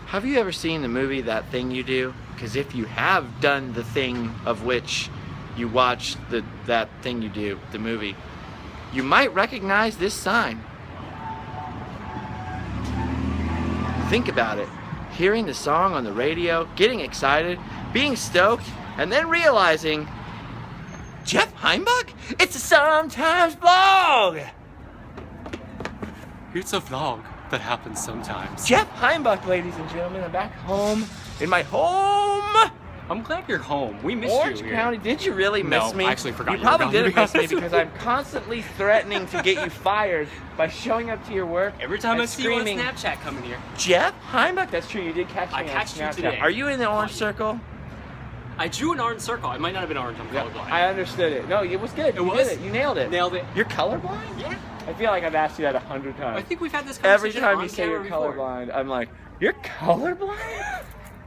Have you ever seen the movie That Thing You Do? Because if you have done the thing of which you watched That Thing You Do, the movie, you might recognize this sign. Think about it. Hearing the song on the radio, getting excited, being stoked, and then realizing, Jeff Heimbuch? It's a Sometimes vlog! It's a vlog that happens sometimes. Jeff Heimbuch, ladies and gentlemen. I'm back home in my home. I'm glad you're home. We missed Orange you here. County. Did you really miss me? No, I actually forgot you you were probably gone, didn't to be miss me honest. because I'm constantly threatening to get you fired by showing up to your work. Every time and I see you on screaming, Snapchat coming here. Jeff Heimbuch. That's true. You did catch me I on catched you Snapchat. today. Are you in the orange circle? I drew an orange circle. It might not have been orange. I'm colorblind. I understood it. No, it was good. You was? did it. You nailed it. Nailed it. You're colorblind? Yeah. I feel like I've asked you that 100 times. I think we've had this Every conversation time on you say you're camera before. colorblind, I'm like, you're colorblind?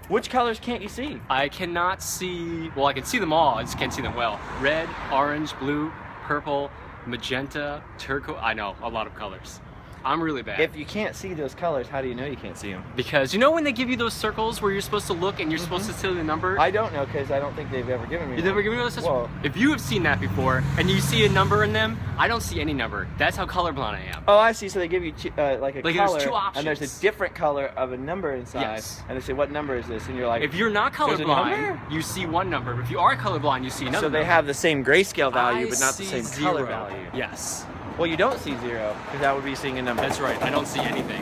Which colors can't you see? I cannot see, well, I can see them all, I just can't see them well. Red, orange, blue, purple, magenta, turquoise, I know, a lot of colors. I'm really bad. If you can't see those colors, how do you know you can't see them? Because you know when they give you those circles where you're supposed to look and you're supposed to see the number? I don't know because I don't think they've ever given me You've one. never given me those? Whoa. If you have seen that before and you see a number in them, I don't see any number. That's how colorblind I am. Oh, I see. So they give you like a Like, color, there's two options. and there's a different color of a number inside, Yes. and they say, "What number is this?" And you're like, If you're not There's a number? colorblind, you see one number. But if you are colorblind, you see another so they number. have the same grayscale value, I but not the see same color 0. value. Yes. Well, you don't see 0 because that would be seeing a number. That's right. I don't see anything.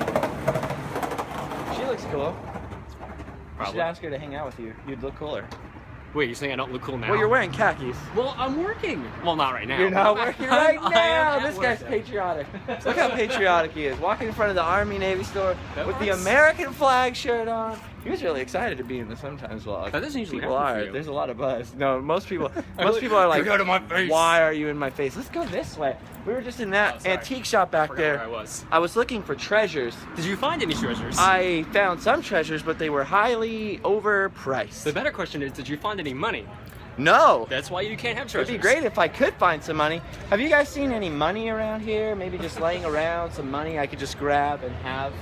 She looks cool. You should ask her to hang out with you. You'd look cooler. Wait, you're saying I don't look cool now? Well, you're wearing khakis. Well, I'm working. Well, not right now. You're not working right I now. am at This guy's work. patriotic. Look how patriotic he is. Walking in front of the Army Navy store That with the works. American flag shirt on. He was really excited to be in the Sometimes vlog. That doesn't usually People happen for are. you. There's a lot of buzz. No, most people are like, Get out of my face. why are you in my face? Let's go this way. We were just in that sorry. antique shop back Forgot there. where I was. I was looking for treasures. Did you find any treasures? I found some treasures, but they were highly overpriced. The better question is, did you find any money? No. That's why you can't have treasures. It'd be great if I could find some money. Have you guys seen any money around here? Maybe just laying around, some money I could just grab and have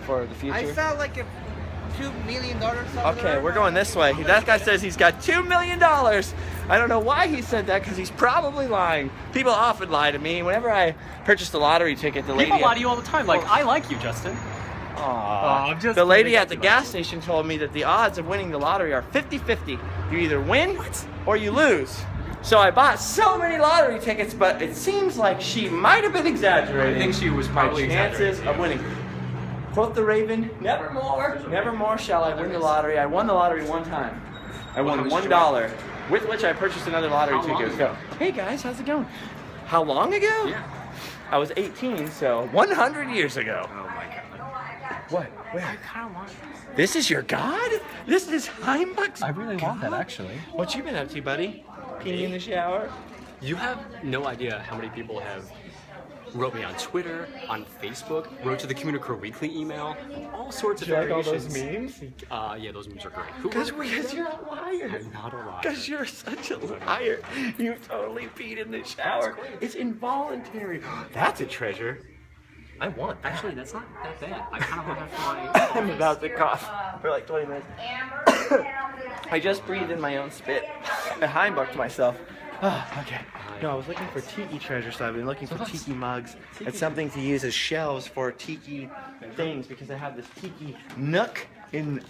for the future? I saw like a $2 million. Okay, we're going this way. That guy says he's got $2 million. I don't know why he said that because he's probably lying. People often lie to me. Whenever I purchased a lottery ticket, the lady... People lie to you all the time. Like, I like you, Justin. Aw. I'm just The lady kidding. at the gas station told me that the odds of winning the lottery are 50-50. You either win or you lose. So I bought so many lottery tickets, but it seems like she might have been exaggerating. I think she was probably my chances exaggerating, of winning. Quote the Raven, never more shall I win the lottery. I won the lottery one time. I won How much did you $1, with which I purchased another lottery How long ticket. ago? Hey guys, how's it going? How long ago? Yeah. I was 18, so 100 years ago. Oh my god. What? Where? I kind of want This is your god? This is Heimbuch's I really want that, god? actually. What you been up to, buddy? Peeing in the shower? You have no idea how many people have wrote me on Twitter, on Facebook, wrote to the Communicore Weekly email, all sorts of Do you like all variations. those memes? Yeah, those memes are great. Who Because wrote me? you're a liar. I'm not a liar. Because you're such a liar. You totally peed in the shower. It's involuntary. That's a treasure. I want that. Actually, that's not that bad. I kind of want that for my... I'm about to cough for like 20 minutes. I just breathed in my own spit. I Heimbuched myself. Okay. No, I was looking for tiki treasure, so I've been looking for tiki mugs and something to use as shelves for tiki things because I have this tiki nook in.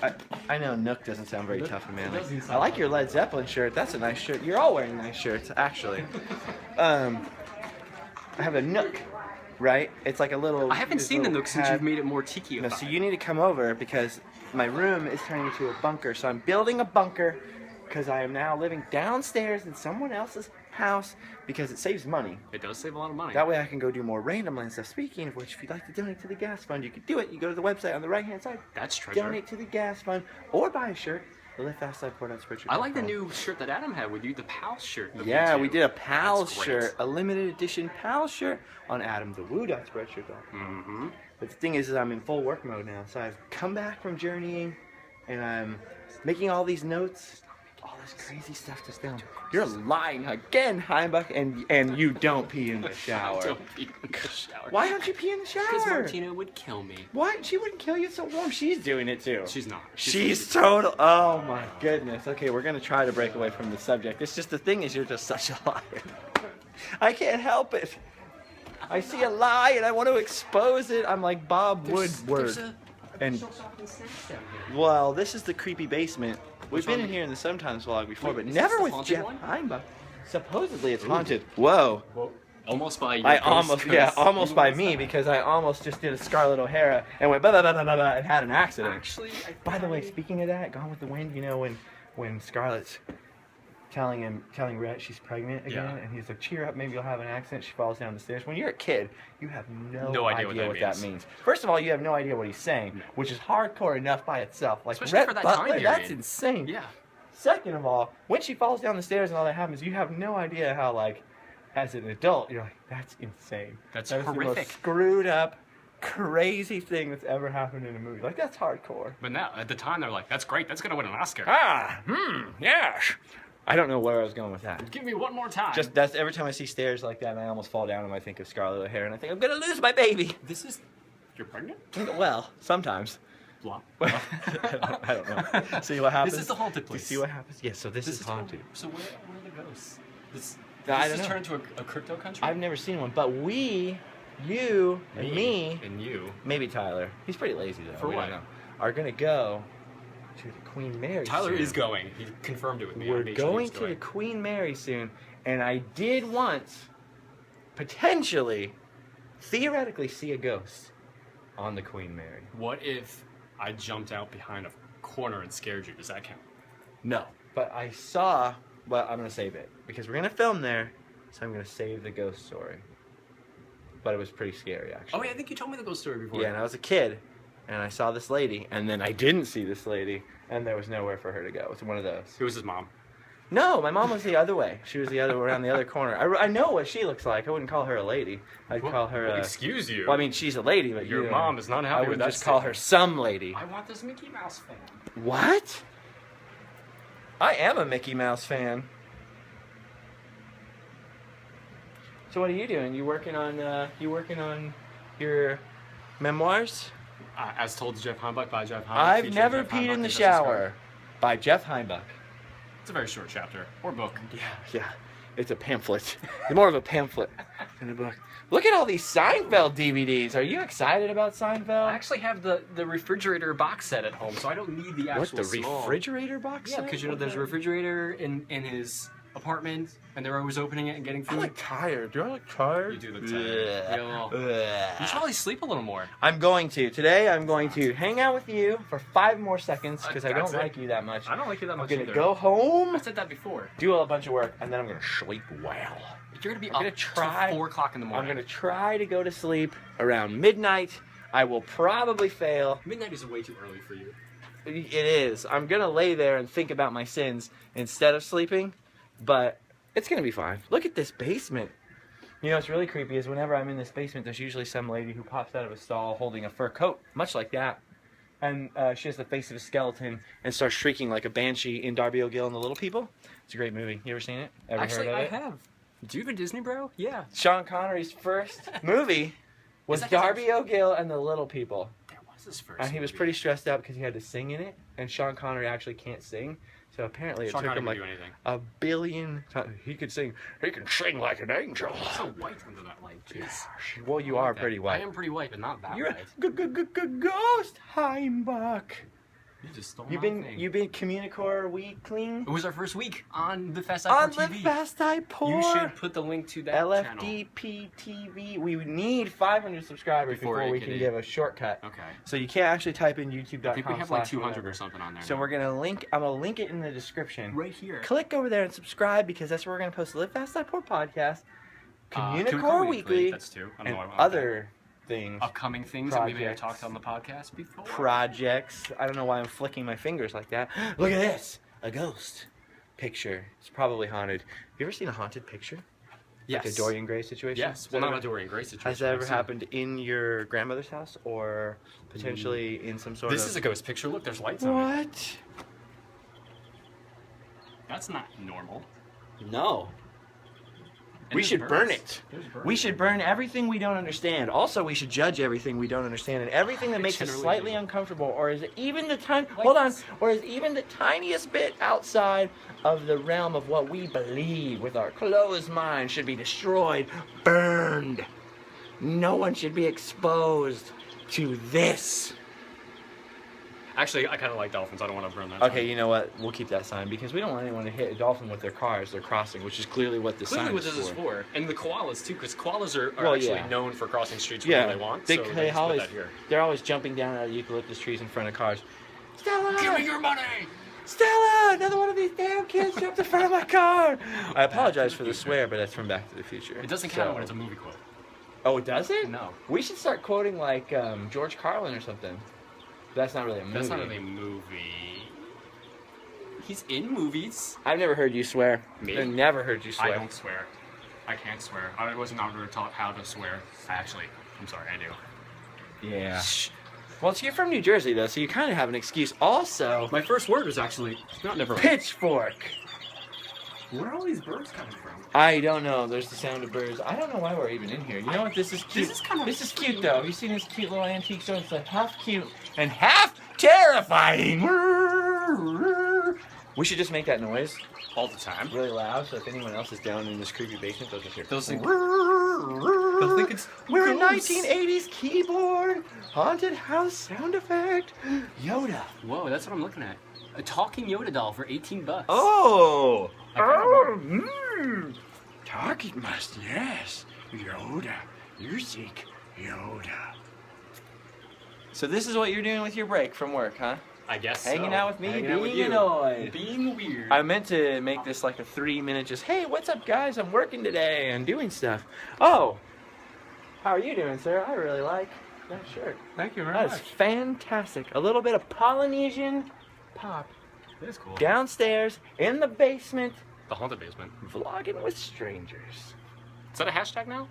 I know nook doesn't sound very tough and manly. I like your Led Zeppelin shirt. That's a nice shirt. You're all wearing nice shirts, actually. I have a nook. Right? It's like a little... I haven't seen the nook since you've made it more tiki. No, so you need to come over because my room is turning into a bunker. So I'm building a bunker because I am now living downstairs in someone else's house because it saves money. It does save a lot of money. That way I can go do more random land stuff. Speaking of which, if you'd like to donate to the gas fund, you can do it. You go to the website on the right-hand side. That's treasure. Donate to the gas fund or buy a shirt. I like the new shirt that Adam had with you, the PAL shirt. Yeah, we did a PAL That's great. shirt, a limited edition PAL shirt on AdamTheWoo.spreadshirt.com. Mm-hmm. But the thing is I'm in full work mode now, so I've come back from journeying, and I'm making all these notes all this crazy stuff to film. You're lying again, Heimbuch, and you don't pee in the shower. I don't pee in the shower. Why don't you pee in the shower? Because Martina would kill me. Why? She wouldn't kill you. It's so warm. She's doing it too. She's not. She's total. Oh my goodness. Okay, we're gonna try to break away from the subject. It's just the thing is, you're just such a liar. I can't help it. I see a lie and I want to expose it. I'm like Bob Woodward. And well, this is the creepy basement. We've been in here in the Sometimes vlog before, but never with Jeff Heimbuch. Supposedly it's haunted. Whoa. Almost by you. Almost by me, because I almost just did a Scarlett O'Hara and went and had an accident. Actually, by the way, speaking of that, Gone with the Wind, you know when Scarlett's telling Rhett she's pregnant again, and he's like, cheer up, maybe you'll have an accident. She falls down the stairs. When you're a kid, you have no idea what that means. First of all, you have no idea what he's saying, which is hardcore enough by itself. Like especially Rhett for that Butler, time that's period. insane. Yeah. Second of all, when she falls down the stairs and all that happens, you have no idea how, like, as an adult, you're like, that's insane. That's that is horrific. the most screwed up, crazy thing that's ever happened in a movie. Like, that's hardcore. But now, at the time, they're like, that's great. That's gonna win an Oscar. Yes. I don't know where I was going with that. Give me one more time. Just that's every time I see stairs like that, and I almost fall down, and I think of Scarlett O'Hara, and I think I'm gonna lose my baby. This is. You're pregnant? Well, sometimes. Blah. I don't know. See what happens? This is the haunted place. Do you see what happens? Yeah. So this is haunted. So where are the ghosts? This I don't has know. turned into a crypto country. I've never seen one, but you, and me, and you, maybe Tyler. He's pretty lazy though. For we what? don't know, are gonna go to the Queen Mary. Tyler soon. is going. He confirmed it with me. We're going to the Queen Mary soon, and I did once, potentially, theoretically, see a ghost on the Queen Mary. What if I jumped out behind a corner and scared you? Does that count? No, but I saw. Well, I'm gonna save it because we're gonna film there, so I'm gonna save the ghost story. But it was pretty scary, actually. Oh yeah, I think you told me the ghost story before. Yeah, and I was a kid, and I saw this lady, and then I didn't see this lady, and there was nowhere for her to go. It's one of those. Who was his mom? No, my mom was the other way. She was the other around the other corner. I know what she looks like. I wouldn't call her a lady. I'd call her a... Excuse you. Well, I mean, she's a lady, but your mom is not happy with that. I would just call her some lady. I want this Mickey Mouse fan. What? I am a Mickey Mouse fan. So what are you doing? You working on your memoirs? As told to Jeff Heimbuch by Jeff Heimbuch. I've never peed in the shower by Jeff Heimbuch. It's a very short chapter or book. Yeah. It's a pamphlet. It's more of a pamphlet than a book. Look at all these Seinfeld DVDs. Are you excited about Seinfeld? I actually have the refrigerator box set at home, so I don't need the actual refrigerator box set? Yeah, because you know there's a refrigerator in his apartment, and they're always opening it and getting food. I look tired. Do I look tired? You do look tired. You should probably sleep a little more. I'm going to. Today I'm going to hang out with you for 5 more seconds because I don't like you that much. I don't like you that much I'm either. going to go home. I said that before. Do a bunch of work, and then I'm going to sleep well. You're going to be I'm up try, till 4 o'clock in the morning. I'm going to try to go to sleep around midnight. I will probably fail. Midnight is way too early for you. It is. I'm going to lay there and think about my sins instead of sleeping, but it's going to be fine. Look at this basement. You know what's really creepy is whenever I'm in this basement, there's usually some lady who pops out of a stall holding a fur coat, much like that. And she has the face of a skeleton and starts shrieking like a banshee in Darby O'Gill and the Little People. It's a great movie. You ever seen it? Ever Actually, heard of it? I have. Do you have a Disney bro? Yeah. Sean Connery's first movie was Darby O'Gill and the Little People. That was his first And he was pretty stressed out because he had to sing in it, and Sean Connery actually can't sing. So apparently it took him like a billion times. He could sing. He can sing like an angel. So white under that light. Jeez. Well, you are pretty white. I am pretty white, but not that You're white. a ghost, Heimbuch. You just stole You've my been thing. you've been Communicore Weekling It was our first week on the Fast on iPod the TV. Fast iPod. You should put the link to that channel. LFDP TV. We need 500 subscribers before we can give a shortcut. Okay. So you can't actually type in YouTube.com. I think we have like 200 or something on there. So we're gonna link. I'm gonna link it in the description. right here. Click over there and subscribe because that's where we're gonna post the Live Fast Die Poor podcast, Communicore Communicore Weekly, That's two. I don't and know what other things. upcoming things that we may have projects. talked on the podcast before. Projects. I don't know why I'm flicking my fingers like that. Look at this. A ghost picture. It's probably haunted. Have you ever seen a haunted picture? Yes. Like a Dorian Gray situation? Yes. Well, not a Dorian Gray situation. Has that ever I've seen it. happened in your grandmother's house or potentially in some sort of... This is a ghost picture. Look, there's lights on it. What? That's not normal. No. And We there's should birds. burn it. There's birds. We should burn everything we don't understand. Also, we should judge everything we don't understand, and everything that makes us generally slightly do. uncomfortable, or is even the or is even the tiniest bit outside of the realm of what we believe with our closed mind should be destroyed, burned. No one should be exposed to this. Actually, I kind of like dolphins. I don't want to burn that. Okay, sign. you know what? We'll keep that sign because we don't want anyone to hit a dolphin with their car as they're crossing, which is clearly what the Clearly sign what this is for. And the koalas, too, because koalas are Well, actually yeah. known for crossing streets Yeah, whenever they want. they so they just always, put that here. they're always jumping down out of eucalyptus trees in front of cars. Stella! Give me your money! Stella! Another one of these damn kids jumped in front of my car! I apologize for the swear, but that's from Back to the Future. It doesn't count when it's a movie quote. Oh, it doesn't? No. We should start quoting like George Carlin or something. That's not really a movie. That's not really a movie. He's in movies. I've never heard you swear. Me? I've never heard you swear. I don't swear. I can't swear. I wasn't ever taught how to swear. Actually, I'm sorry, I do. Yeah. Well, you're from New Jersey, though, so you kind of have an excuse. Also, My first word was actually not never. pitchfork. Where are all these birds coming from? I don't know. There's the sound of birds. I don't know why we're even in here. You know what? This is cute. This is cute, though. Have you seen this cute little antique store? It's like half cute and half terrifying. We should just make that noise All the time. really loud, so if anyone else is down in this creepy basement, they'll just hear. They'll think- They'll think it's we're a ghosts. 1980s keyboard haunted house sound effect. Yoda. Whoa, that's what I'm looking at. A talking Yoda doll for $18. Oh. I Target must, yes. Yoda. You seek Yoda. So this is what you're doing with your break from work, huh? I guess Hanging so. out with me, Hanging out with being you. annoyed. Being weird. I meant to make this like a 3-minute just, hey, what's up, guys? I'm working today and doing stuff. Oh, how are you doing, sir? I really like that shirt. Thank you very That is fantastic. A little bit of Polynesian pop That's cool. downstairs in the basement, The haunted basement. vlogging with strangers. Is that a hashtag now?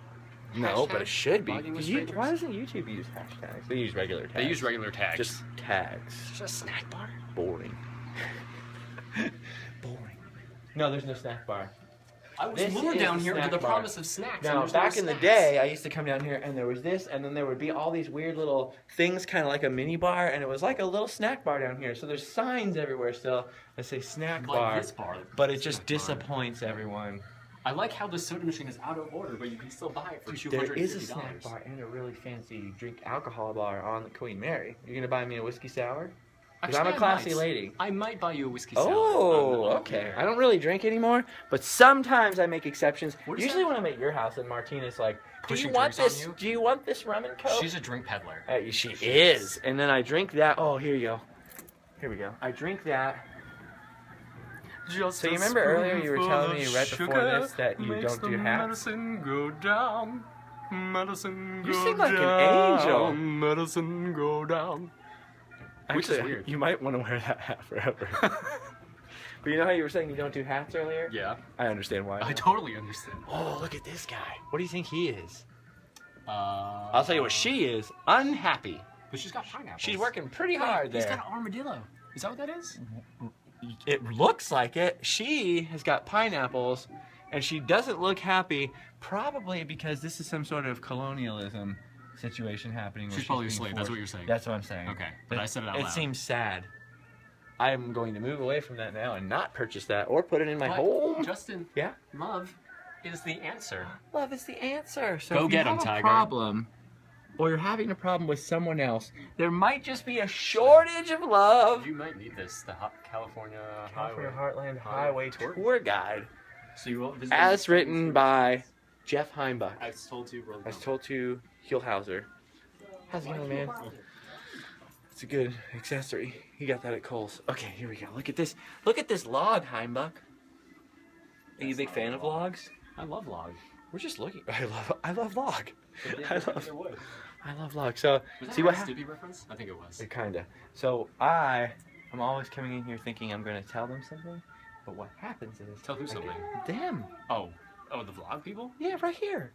No, Hashtag but it should be. vlogging with 'Cause strangers? why doesn't YouTube use hashtags? They use regular tags. They use regular tags. Just tags. Just a snack bar? Boring. Boring. No, there's no snack bar. I was This lured is down the here snack with the bar. promise of snacks. and Now, there's no back in the snacks. day, I used to come down here and there was this, and then there would be all these weird little things, kind of like a mini bar, and it was like a little snack bar down here. So there's signs everywhere still that say snack Like bar, this bar. but it just Snack bar. disappoints everyone. I like how the soda machine is out of order, but you can still buy it for $250. There is a snack bar and a really fancy drink alcohol bar on the Queen Mary. You're gonna buy me a whiskey sour? Because I'm a Actually, classy I might. lady. I might buy you a whiskey sour. Oh, okay. I don't really drink anymore, but sometimes I make exceptions. What is Usually that? when I'm at your house and Martina's like, do Pushing you want drinks on this? you? Do you want this rum and coke? She's a drink peddler. She is. And then I drink that. Oh, here you go. Here we go. I drink that. Just So you remember earlier you were telling me right before this that you don't do hats? Medicine go down. Medicine go You sing like an down. angel. Medicine go down. Which is Actually, weird. You might want to wear that hat forever. But you know how you were saying you don't do hats earlier? Yeah, I understand why. I totally understand. Oh, look at this guy. What do you think he is? I'll I'll tell you what she is. Unhappy. But she's got pineapples. She's working pretty hard He's there. got an armadillo. Is that what that is? It looks like it. She has got pineapples, and she doesn't look happy, probably because this is some sort of colonialism situation happening. where She's probably a being slave. That's forced- what you're saying. That's what I'm saying. Okay, but I said it out loud. It seems sad. I'm going to move away from that now and not purchase that or put it in my But, home. Justin, Yeah? love is the answer. Love is the answer. So Go if get you 'em, have a Tiger. problem, or you're having a problem with someone else, there might just be a shortage of love. You might need this. The California California Highway. Heartland Highway Tour Guide, So you will visit as written by Jeff Heimbuch. I was told to. Roll As told to Hulhauser. How's it going, man? It's a good accessory. He got that at Kohl's. Okay, here we go. Look at this. Look at this log, Heimbuch. Are you a big fan of logs? I love log. We're just looking. I love log. I love log. So Was that see a what? Stippy reference? I think it was. Kinda. So I'm always coming in here thinking I'm gonna tell them something, but what happens is Tell who something? them. Oh, the vlog people? Yeah, right here.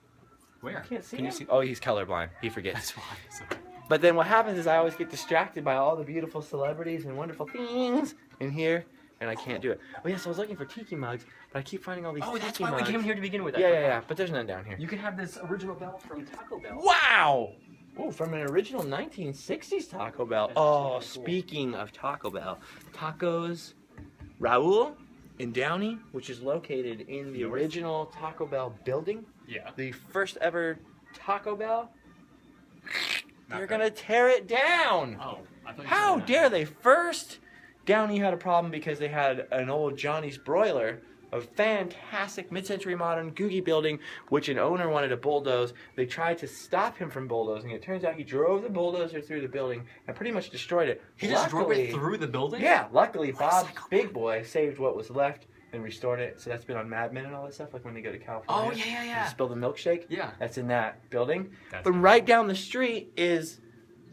Where? You can't see Can him? you see? Oh, he's colorblind. He forgets. That's why. So, But then what happens is I always get distracted by all the beautiful celebrities and wonderful things in here, and I can't do it. Oh yes, I was looking for tiki mugs, but I keep finding all these Oh, tiki that's why mugs. we came here to begin with. Yeah, but there's none down here. You can have this original bell from Taco Bell. Wow! Oh, from an original 1960s Taco Bell. That's Oh, really cool. speaking of Taco Bell, Tacos Raul in Downey, which is located in the original Taco Bell building. Yeah. The first ever Taco Bell. They're Not gonna tear it down. Oh, I thought you How said that. dare they? First, Downey had a problem because they had an old Johnny's Broiler, a fantastic mid-century modern Googie building, which an owner wanted to bulldoze. They tried to stop him from bulldozing. It turns out he drove the bulldozer through the building and pretty much destroyed it. He just drove it through the building? Yeah, luckily Bob Big Boy saved what was left and restored it. So that's been on Mad Men and all that stuff, like when they go to California. Oh, yeah. Spill the milkshake. Yeah. That's in that building. That's But cool. right down the street is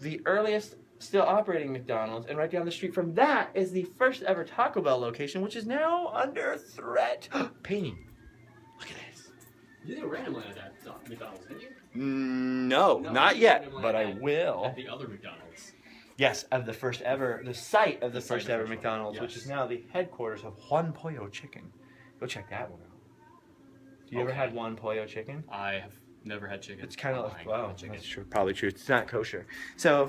the earliest still operating McDonald's, and right down the street from that is the first ever Taco Bell location, which is now under threat. Painting. Look at this. You didn't randomly at that McDonald's, did you? No, not yet, but I will. At the other McDonald's. Yes, of the first ever, the site of the site first of ever the first one, McDonald's, which yes. is now the headquarters of Juan Pollo Chicken. Go check that one out. You ever had Juan Pollo Chicken? I have never had chicken. It's kind of like, wow, chicken. that's true, probably true. It's not kosher. So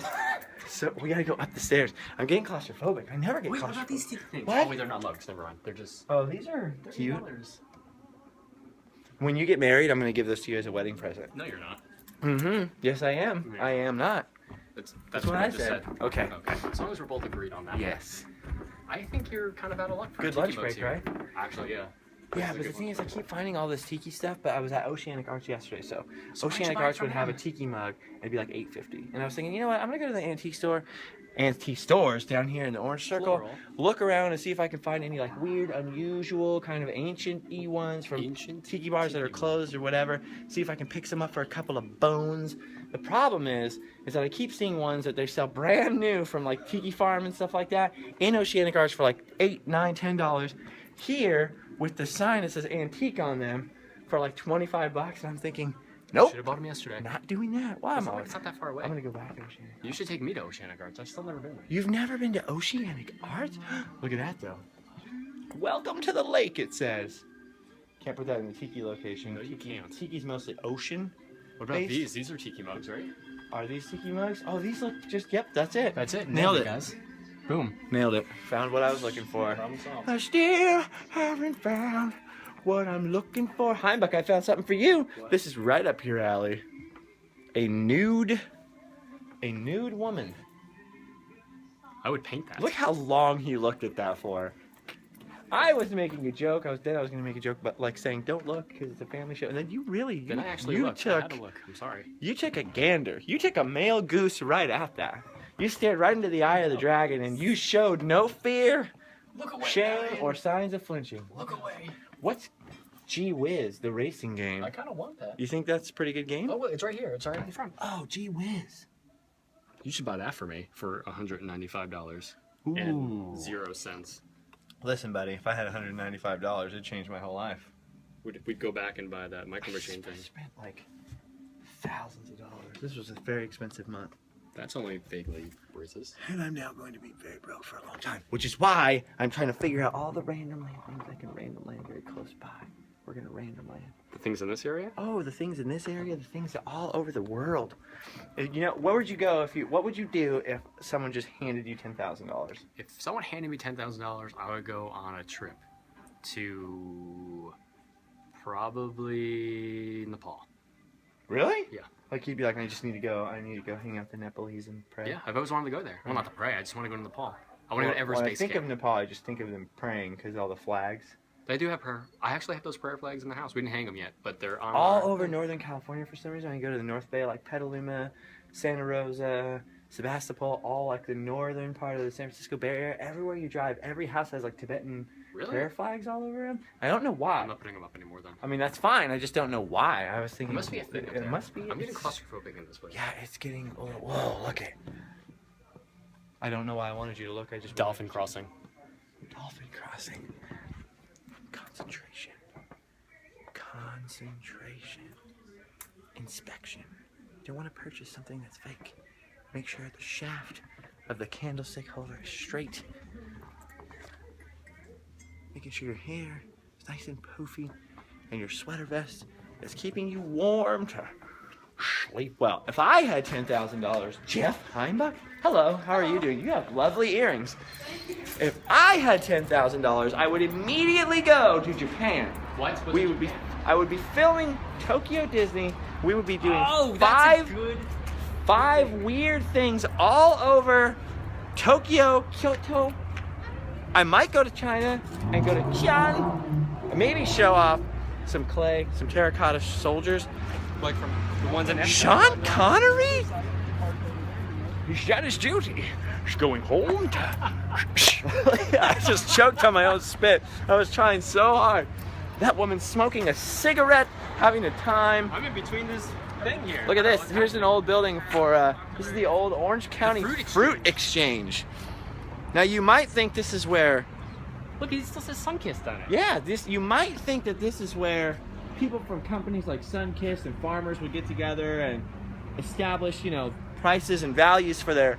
we gotta go up the stairs. I'm getting claustrophobic. I never get Wait, claustrophobic. what about these tiki things? What? Oh, wait, they're not mugs. Never mind. They're just Oh, these are cute. $30. When you get married, I'm gonna give this to you as a wedding present. No, you're not. Mm-hmm. Yes, I am. Yeah. I am not. That's what what I I just said. said. Okay. As long as we're both agreed on that. Yes. I think you're kind of out of luck for Good tiki lunch mugs break, here. right? Actually, yeah. Yeah, This but a the good thing one. is, I keep finding all this tiki stuff. But I was at Oceanic Arts yesterday, so So why don't you Oceanic buy it Arts from would have a them? tiki mug. It'd be like $8.50, and I was thinking, you know what? I'm gonna go to the antique stores down here in the Orange Circle. Plural. Look around and see if I can find any like weird, unusual, kind of ancient-y ones from Ancient tiki bars that are tiki closed or whatever. See if I can pick some up for a couple of bones. The problem is that I keep seeing ones that they sell brand new from like Tiki Farm and stuff like that in Oceanic Arts for like $8, $9, $10. Here with the sign that says antique on them for like $25, and I'm thinking, nope, Should have bought them yesterday. not doing that. Why am I? It's not that far away. I'm gonna go back to Oceanic. You should take me to Oceanic Arts. I've still never been there. You've never been to Oceanic Arts? Look at that though. Welcome to the lake, it says. Can't put that in the Tiki location. No, you can't. Tiki's mostly ocean. What about Based- these? These are tiki mugs, right? Are these Tiki mugs? Oh, these look just, yep, that's it. That's it. Nailed it. guys. Boom. Nailed it. Found what I was looking for. Problem solved. I still haven't found what I'm looking for. Heimbuch, I found something for you. What? This is right up your alley. A nude woman. I would paint that. Look how long he looked at that for. I was making a joke. I was going to make a joke, but like saying, don't look because it's a family show. And then you really, Then I actually you looked. I had to look. I'm sorry. You took a gander. You took a male goose right at that. You stared right into the eye of the dragon and you showed no fear, Look away. shame, or signs of flinching. Look away. What's Gee Whiz, the racing game? I kind of want that. You think that's a pretty good game? Oh, wait, it's right here. It's right in front. Oh, Gee Whiz. You should buy that for me for $195 Ooh. and 0 cents. Listen, buddy, if I had $195, it'd change my whole life. We'd go back and buy that micro machine I thing. spent like thousands of dollars. This was a very expensive month. That's only vaguely racist. And I'm now going to be very broke for a long time. Which is why I'm trying to figure out all the random land things I can random land very close by. We're going to random land. The things in this area? Oh, the things in this area, the things that all over the world. You know, where would you go what would you do if someone just handed you $10,000? If someone handed me $10,000, I would go on a trip to probably Nepal. Really? Yeah. Like you'd be like, I need to go hang out the Nepalese and pray. Yeah, I've always wanted to go there. Well, not to pray. I just want to go to Nepal. I want to go to Everest When I Base think Camp. of Nepal, I just think of them praying because all the flags. They do have prayer. I actually have those prayer flags in the house. We didn't hang them yet, but they're on All our- over Northern California for some reason. I go to the North Bay, like Petaluma, Santa Rosa, Sebastopol, all like the northern part of the San Francisco Bay Area. Everywhere you drive, every house has like Tibetan Really? prayer flags all over them. I don't know why. I'm not putting them up anymore then. I mean, that's fine. I just don't know why. I was It thinking must be a thing up It there. must be. I'm getting It's- claustrophobic in this place. Yeah, it's getting. Oh, whoa! Look it. I don't know why I wanted you to look. I just Dolphin crossing. Dolphin crossing. Concentration. Concentration. Inspection. Don't want to purchase something that's fake. Make sure the shaft of the candlestick holder is straight. making sure your hair is nice and poofy, and your sweater vest is keeping you warm to sleep well. If I had $10,000, Jeff Heimbuch, hello, how are you doing? You have lovely earrings. If I had $10,000, I would immediately go to Japan. What? I would be filming Tokyo Disney. We would be doing five weird things all over Tokyo, Kyoto. I might go to China and go to Xi'an, and maybe show off some clay, some terracotta soldiers. Like from the ones in Sean Connery? He's done his duty. He's going home to... I just choked on my own spit. I was trying so hard. That woman's smoking a cigarette, having a time. I'm in between this thing here. Look at this. Here's an old building for, this is the old Orange County Fruit Exchange. Now you might think this is where... Look, he still says Sunkist on it. Yeah, you might think that this is where people from companies like Sunkist and farmers would get together and establish, you know, prices and values for their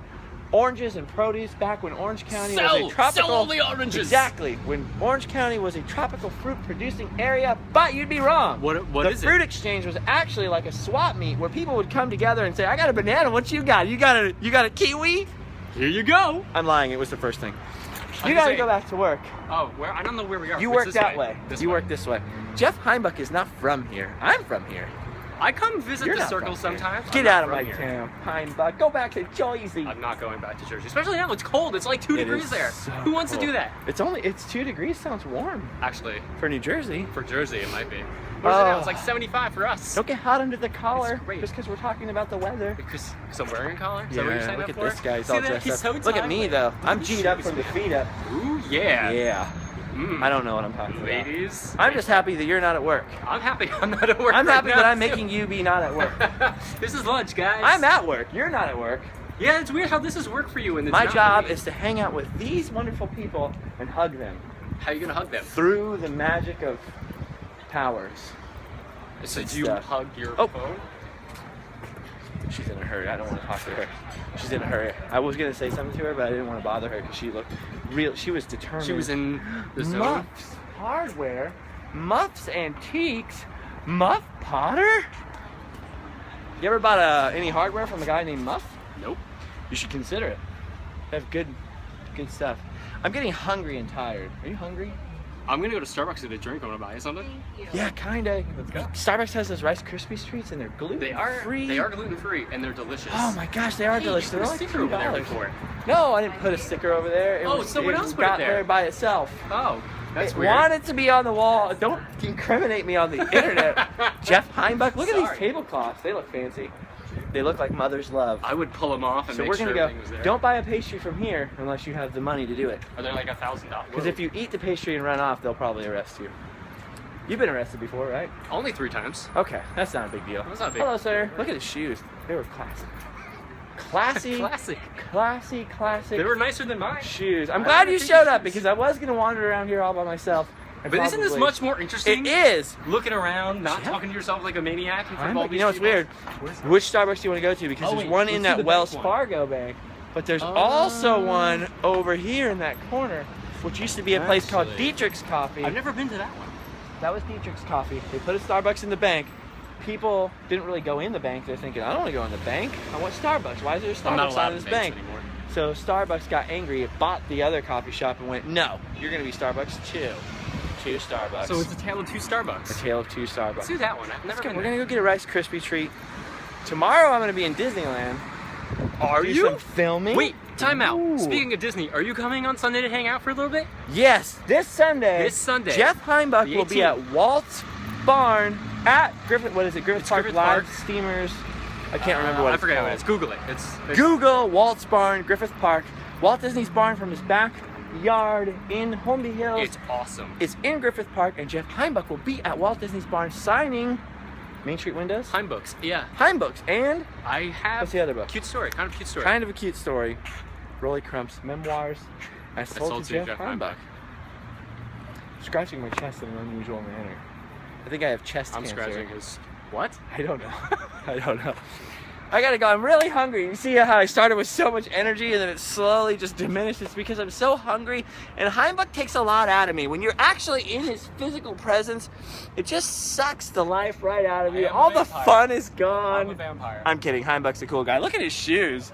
oranges and produce back when Orange County was a tropical... Sell all the oranges! Exactly, when Orange County was a tropical fruit producing area, but you'd be wrong. What is it? The fruit exchange was actually like a swap meet where people would come together and say, I got a banana, what you got? You got a kiwi? Here you go! I'm lying, it was the first thing. You gotta go back to work. Oh, where? I don't know where we are. You work that way. You work this way. Jeff Heimbuch is not from here. I'm from here. I come visit the circle sometimes. Get out of my town, Heimbuch. Go back to Jersey. I'm not going back to Jersey, especially now. It's cold. It's like 2 degrees there. So Who wants to do that? It's 2 degrees. Sounds warm. Actually, for New Jersey. For Jersey, it might be. Where's it now? It's like 75 for us. Don't get hot under the collar just because we're talking about the weather. Because I'm wearing a collar? Is yeah, that what you're saying? Look at for? this guy. He's all dressed up. So look at me, though. I'm G'd up from the feet up. Ooh, yeah. Yeah. I don't know what I'm talking about. Ladies. I'm just happy that you're not at work. I'm happy I'm not at work. I'm happy that I'm making you be not at work. This is lunch, guys. I'm at work. You're not at work. Yeah, it's weird how this is work for you. And my job is to hang out with these wonderful people and hug them. How are you going to hug them? Through the magic of powers. So do you hug your phone? She's in a hurry. I don't want to talk to her. She's in a hurry. I was going to say something to her, but I didn't want to bother her because she looked real. She was determined. She was in the zone. Muffs Hardware, Muffs Antiques, Muff Potter. You ever bought any hardware from a guy named Muff? Nope. You should consider it. They have good stuff. I'm getting hungry and tired. Are you hungry? I'm gonna go to Starbucks to get a drink. I wanna buy you something. Yeah, kinda. Let's go. Starbucks has those Rice Krispie treats and they're gluten-free. They are gluten-free and they're delicious. Oh my gosh, they are delicious. They're Put a only sticker over there $2. before. No, I didn't put a sticker over there. Someone else put it got there by itself. Oh, that's it weird. wanted to be on the wall. Don't incriminate me on the internet. Jeff Heimbuch, look at these tablecloths. They look fancy. They look like mother's love. I would pull them off and make sure everything was there. Don't buy a pastry from here unless you have the money to do it. Are they like $1,000? Because if you eat the pastry and run off, they'll probably arrest you. You've been arrested before, right? Only 3 times. Okay, that's not a big deal. That's not big. Hello, sir. Look at his shoes. They were classic. Classy. They were nicer than mine. Shoes. I'm glad you showed up because I was going to wander around here all by myself. But isn't this much more interesting? It is. Looking around, not talking to yourself like a maniac. You know what's weird? Which Starbucks do you want to go to? Because there's one in that Wells Fargo bank, but there's also one over here in that corner, which used to be a place called Dietrich's Coffee. I've never been to that one. That was Dietrich's Coffee. They put a Starbucks in the bank. People didn't really go in the bank. They're thinking, I don't want to go in the bank. I want Starbucks. Why is there a Starbucks out of this bank? Anymore. So Starbucks got angry. It bought the other coffee shop and went, no, you're going to be Starbucks too. 2 Starbucks. So it's a tale of 2 Starbucks. A tale of 2 Starbucks. Let's do that one. I've never been We're going to go get a Rice Krispie treat. Tomorrow I'm going to be in Disneyland. Are you? Some filming. Wait, time out. Ooh. Speaking of Disney, are you coming on Sunday to hang out for a little bit? Yes, this Sunday. Jeff Heimbuch will be at Walt's Barn at Griffith Park Live Steamers. I can't remember what it's called. I forget what it is. Google it. It's Google Walt's Barn, Griffith Park. Walt Disney's barn from his backyard in Holmby Hills. It's awesome. It's in Griffith Park, and Jeff Heimbuch will be at Walt Disney's barn signing Main Street Windows? Heimbooks, yeah. Heimbooks, and I have... What's the other book? Cute story, kind of cute story. Kind of a cute story. Rolly Crump's Memoirs. I sold to Jeff Heimbuch. Scratching my chest in an unusual manner. I think I have chest cancer. I'm scratching his... What? I don't know. I don't know. I gotta go. I'm really hungry. You see how I started with so much energy and then it slowly just diminished? It's because I'm so hungry. And Heimbuch takes a lot out of me. When you're actually in his physical presence, it just sucks the life right out of you. All the fun is gone. I'm a vampire. I'm kidding. Heimbuch's a cool guy. Look at his shoes.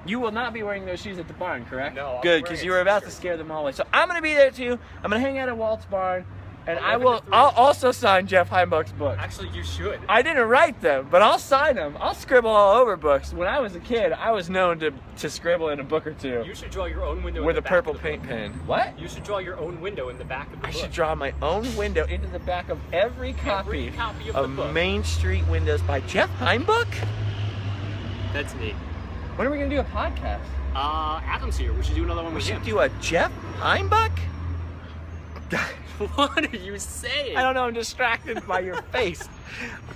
You will not be wearing those shoes at the barn, correct? No. Good, because you were about to scare them all away. So I'm gonna be there too. I'm gonna hang out at Walt's barn. And I'll also sign Jeff Heimbuch's book. Actually, you should. I didn't write them, but I'll sign them. I'll scribble all over books. When I was a kid, I was known to scribble in a book or two. You should draw your own window with in a the purple back of the paint book. pen. What? You should draw your own window in the back of the book. I should draw my own window into the back of every copy of of the book. Main Street Windows by Jeff Heimbuch. That's neat. When are we gonna do a podcast? Adam's here. We should do another one with him. We should do a Jeff Heimbuch? What are you saying? I don't know, I'm distracted by your face.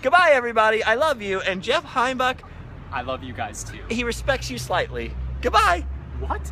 Goodbye, everybody. I love you. And Jeff Heimbuch, I love you guys too. he respects you slightly. Goodbye. What?